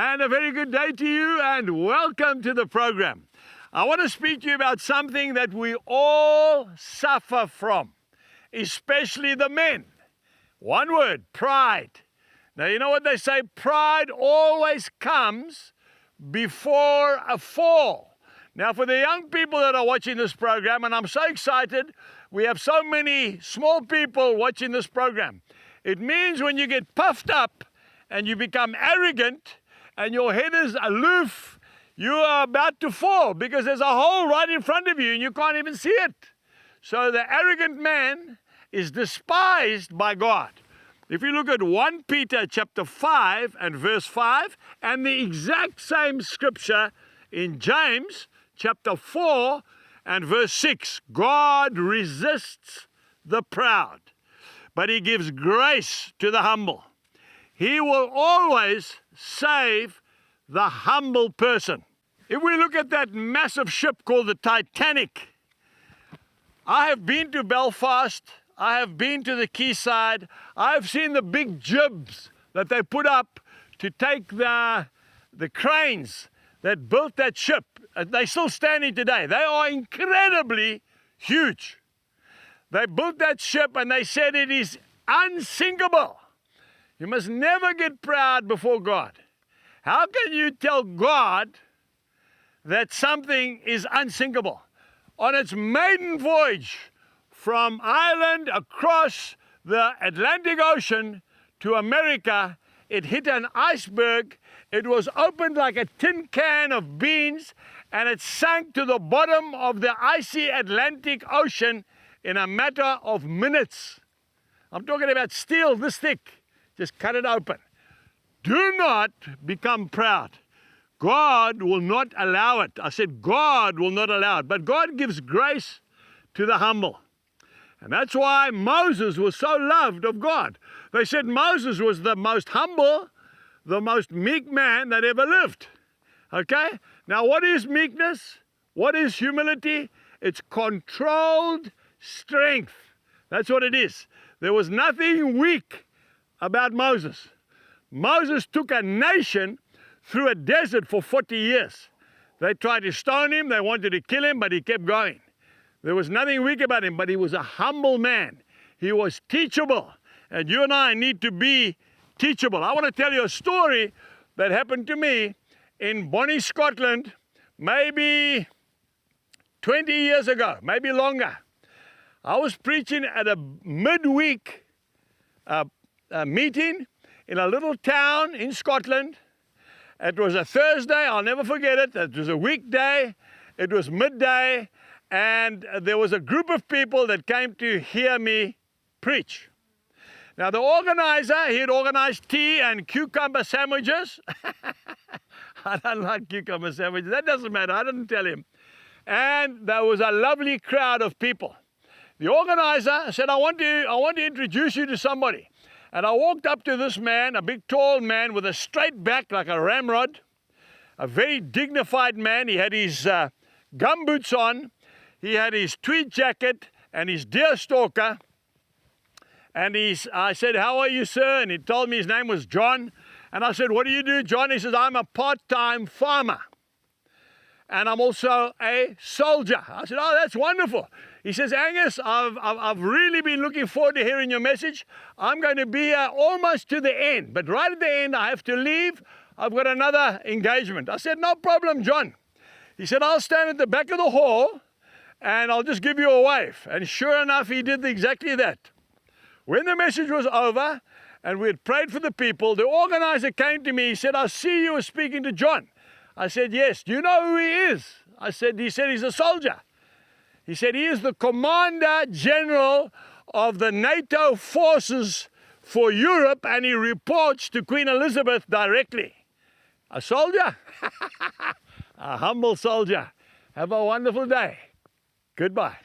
And a very good day to you, and welcome to the program. I want to speak to you about something that we all suffer from, especially the men. One word, pride. Now, you know what they say? Pride always comes before a fall. Now, for the young people that are watching this program, and I'm so excited, we have so many small people watching this program. It means when you get puffed up and you become arrogant and your head is aloof, you are about to fall because there's a hole right in front of you and you can't even see it. So the arrogant man is despised by God. If you look at 1 Peter chapter 5 and verse 5, and the exact same scripture in James chapter 4 and verse 6, God resists the proud, but he gives grace to the humble. He will always save the humble person. If we look at that massive ship called the Titanic, I have been to Belfast, I have been to the quayside, I have seen the big jibs that they put up to take the cranes that built that ship. They're still standing today. They are incredibly huge. They built that ship and they said it is unsinkable. You must never get proud before God. How can you tell God that something is unsinkable? On its maiden voyage from Ireland across the Atlantic Ocean to America, it hit an iceberg. It was opened like a tin can of beans, and it sank to the bottom of the icy Atlantic Ocean in a matter of minutes. I'm talking about steel this thick. Just cut it open. Do not become proud. God will not allow it. I said God will not allow it. But God gives grace to the humble. And that's why Moses was so loved of God. They said Moses was the most humble, the most meek man that ever lived. Okay? Now, what is meekness? What is humility? It's controlled strength. That's what it is. There was nothing weak about Moses. Moses took a nation through a desert for 40 years. They tried to stone him, they wanted to kill him, but he kept going. There was nothing weak about him, but he was a humble man. He was teachable, and you and I need to be teachable. I want to tell you a story that happened to me in Bonnie, Scotland, maybe 20 years ago, maybe longer. I was preaching at a midweek meeting in a little town in Scotland. It was a Thursday, I'll never forget it. It was a weekday, it was midday, and there was a group of people that came to hear me preach. Now the organizer, he had organized tea and cucumber sandwiches. I don't like cucumber sandwiches, that doesn't matter, I didn't tell him. And there was a lovely crowd of people. The organizer said, I want to introduce you to somebody. And I walked up to this man, a big tall man with a straight back like a ramrod, a very dignified man. He had his gumboots on, he had his tweed jacket and his deerstalker. And I said, how are you, sir? And he told me his name was John. And I said, what do you do, John? He says, I'm a part-time farmer. And I'm also a soldier. I said, oh, that's wonderful. He says, Angus, I've really been looking forward to hearing your message. I'm going to be here almost to the end, but right at the end, I have to leave. I've got another engagement. I said, no problem, John. He said, I'll stand at the back of the hall and I'll just give you a wave. And sure enough, he did exactly that. When the message was over and we had prayed for the people, the organizer came to me. He said, I see you were speaking to John. I said, yes. Do you know who he is? He said, he's a soldier. He said, he is the Commander General of the NATO forces for Europe, and he reports to Queen Elizabeth directly. A soldier? A humble soldier. Have a wonderful day. Goodbye.